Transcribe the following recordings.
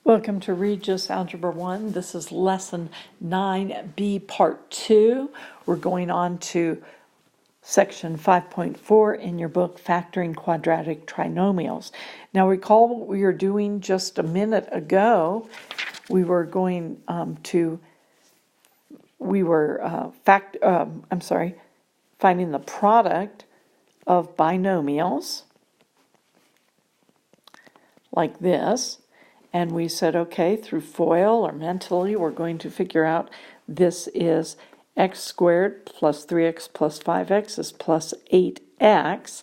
Welcome to RGES Algebra 1. This is Lesson 9B, Part 2. We're going on to Section 5.4 in your book, Factoring Quadratic Trinomials. Now recall what we were doing just a minute ago. We were going finding the product of binomials like this. And we said, okay, through FOIL or mentally, we're going to figure out this is x squared plus 3x plus 5x is plus 8x,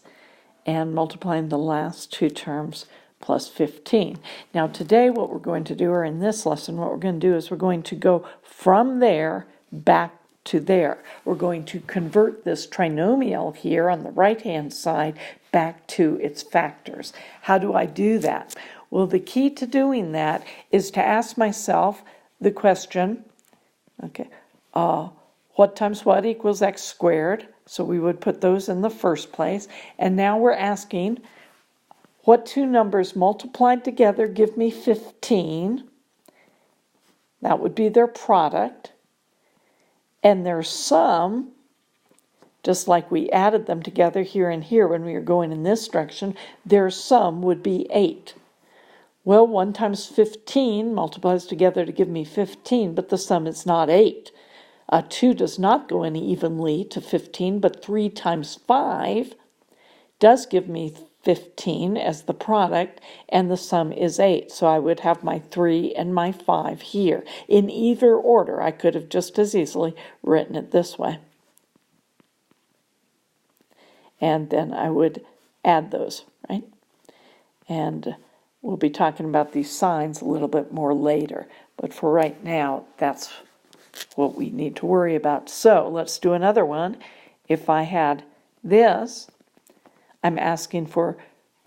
and multiplying the last two terms plus 15. Now today what we're going to do, or in this lesson, what we're going to do is we're going to go from there back to there. We're going to convert this trinomial here on the right-hand side back to its factors. How do I do that? Well, the key to doing that is to ask myself the question, what times what equals x squared? So we would put those in the first place. And now we're asking, what two numbers multiplied together give me 15? That would be their product. And their sum, just like we added them together here and here when we were going in this direction, their sum would be 8. Well, 1 times 15 multiplies together to give me 15, but the sum is not 8. 2 does not go in evenly to 15, but 3 times 5 does give me 15 as the product, and the sum is 8. So I would have my 3 and my 5 here. In either order, I could have just as easily written it this way. And then I would add those, right? And we'll be talking about these signs a little bit more later, but for right now, that's what we need to worry about. So let's do another one. If I had this, I'm asking for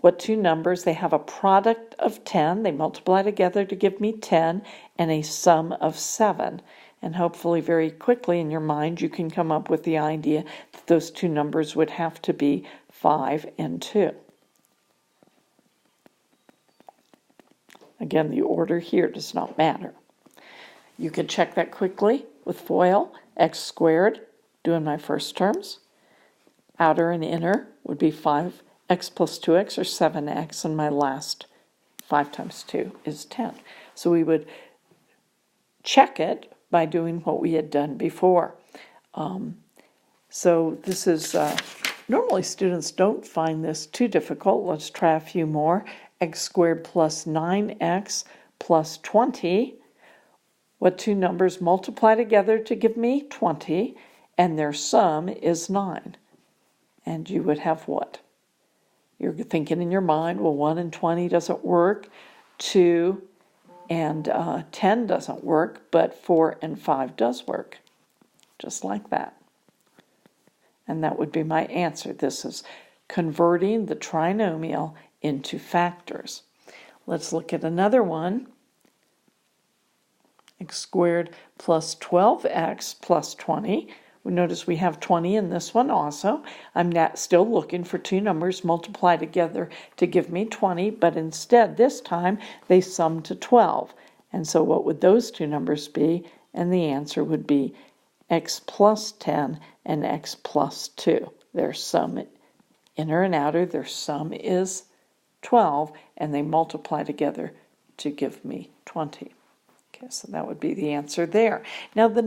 what two numbers, they have a product of 10, they multiply together to give me 10, and a sum of 7. And hopefully very quickly in your mind you can come up with the idea that those two numbers would have to be 5 and 2. Again, the order here does not matter. You can check that quickly with FOIL. X squared, doing my first terms. Outer and inner would be 5x plus 2x, or 7x, and my last 5 times 2 is 10. So we would check it by doing what we had done before. So this is, normally students don't find this too difficult. Let's try a few more. X squared plus 9x plus 20. What two numbers multiply together to give me 20, and their sum is 9. And you would have what? You're thinking in your mind, well, 1 and 20 doesn't work, 2 and 10 doesn't work, but 4 and 5 does work, just like that. And that would be my answer. This is converting the trinomial into factors. Let's look at another one. X squared plus 12x plus 20. We notice we have 20 in this one also. I'm still looking for two numbers multiplied together to give me 20, but instead this time they sum to 12. And so what would those two numbers be? And the answer would be x plus 10 and x plus 2. Their sum, inner and outer, their sum is 12, and they multiply together to give me 20. Okay, so that would be the answer there. Now the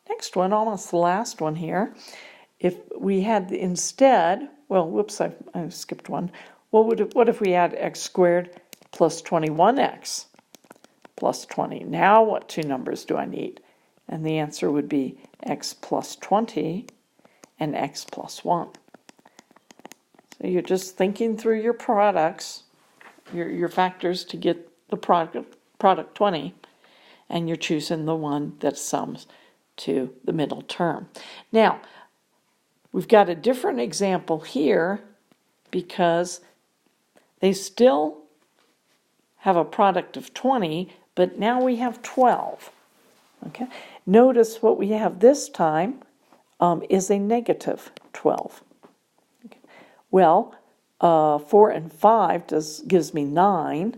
next one, almost the last one here, if we had instead, well, whoops, I skipped one. What if we had x squared plus 21x plus 20? Now what two numbers do I need? And the answer would be x plus 20 and x plus 1. So you're just thinking through your products, your factors to get the product 20, and you're choosing the one that sums to the middle term. Now, we've got a different example here because they still have a product of 20, but now we have 12. Okay. Notice what we have this time is a negative 12. Okay. Well, 4 and 5 gives me 9.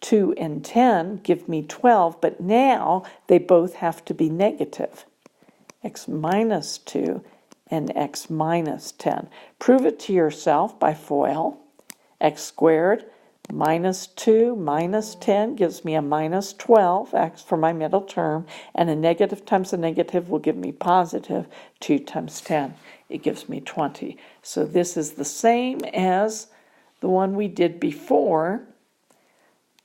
2 and 10 give me 12, but now they both have to be negative. X minus 2 and x minus 10. Prove it to yourself by FOIL. X squared minus 2 minus 10 gives me a minus 12, x for my middle term, and a negative times a negative will give me positive. 2 times 10, it gives me 20. So this is the same as the one we did before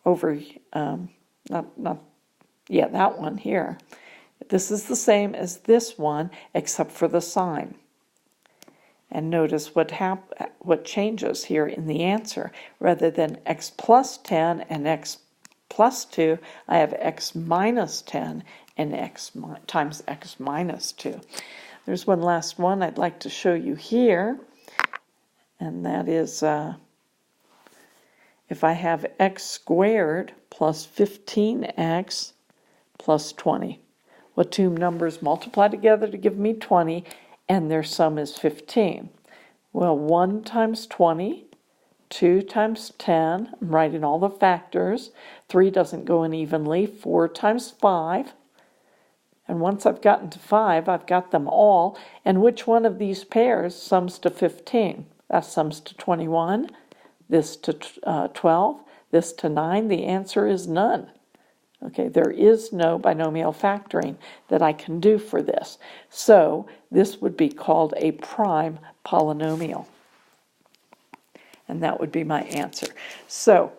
over, that one here. This is the same as this one, except for the sign. And notice what changes here in the answer. Rather than x plus 10 and x plus 2, I have x minus 10 and x times x minus 2. There's one last one I'd like to show you here, and that is if I have x squared plus 15x plus 20. What two numbers multiply together to give me 20, and their sum is 15? Well, 1 times 20, 2 times 10, I'm writing all the factors. 3 doesn't go in evenly. 4 times 5. And once I've gotten to 5, I've got them all. And which one of these pairs sums to 15? That sums to 21. This to 12. This to 9. The answer is none. Okay, there is no binomial factoring that I can do for this. So this would be called a prime polynomial. And that would be my answer. So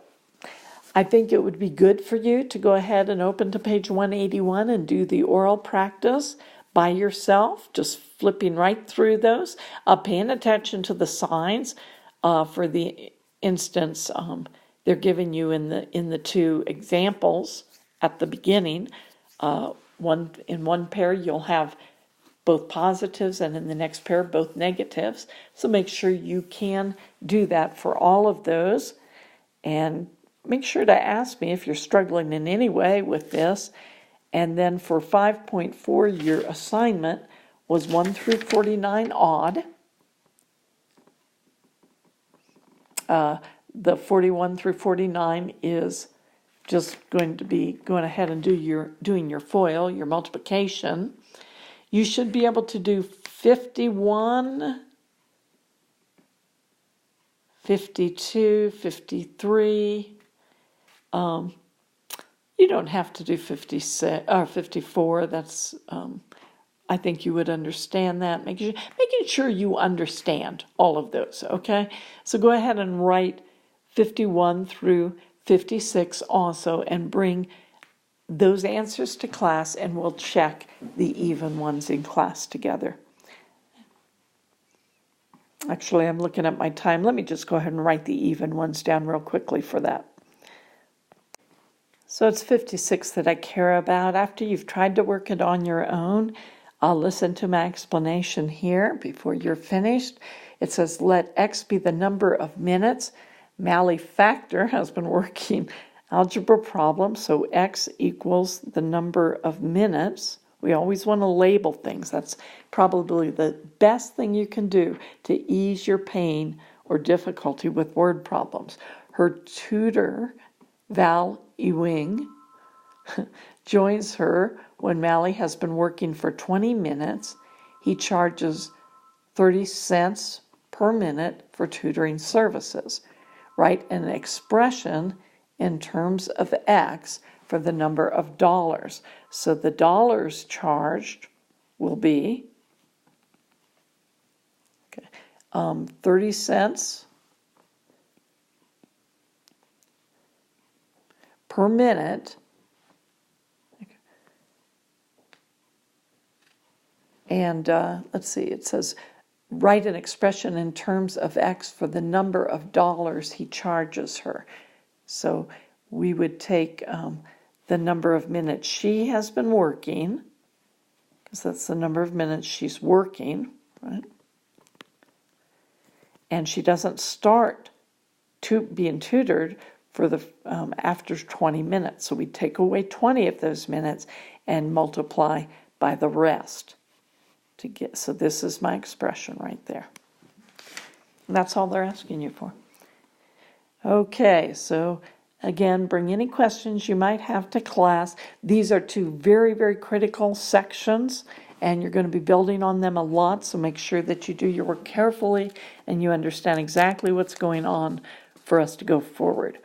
I think it would be good for you to go ahead and open to page 181 and do the oral practice by yourself, just flipping right through those, paying attention to the signs. For the instance, they're giving you in the two examples at the beginning. In one pair you'll have both positives, and in the next pair both negatives. So make sure you can do that for all of those, and make sure to ask me if you're struggling in any way with this. And then for 5.4, your assignment was 1 through 49 odd. The 41 through 49 is just going to be going ahead and doing your FOIL, your multiplication. You should be able to do 51, 52, 53. You don't have to do 56 or 54. That's I think you would understand that. Making sure you understand all of those. Okay, so go ahead and write 51 through 56 also, and bring those answers to class, and we'll check the even ones in class together. Actually, I'm looking at my time. Let me just go ahead and write the even ones down real quickly for that. So it's 56 that I care about. After you've tried to work it on your own, I'll listen to my explanation here before you're finished. It says, let x be the number of minutes. Mally Factor has been working algebra problems, so x equals the number of minutes. We always want to label things. That's probably the best thing you can do to ease your pain or difficulty with word problems. Her tutor, Val Ewing, joins her when Mally has been working for 20 minutes. He charges 30 cents per minute for tutoring services. Write an expression in terms of x for the number of dollars. So the dollars charged will be 30 cents per minute. And let's see, it says, write an expression in terms of x for the number of dollars he charges her. So we would take the number of minutes she has been working, because that's the number of minutes she's working, right? And she doesn't start being tutored for the after 20 minutes. So we take away 20 of those minutes and multiply by the rest. So this is my expression right there. And that's all they're asking you for. Okay, so Again, bring any questions you might have to class. These are two very, very critical sections, and you're going to be building on them a lot, so make sure that you do your work carefully and you understand exactly what's going on for us to go forward.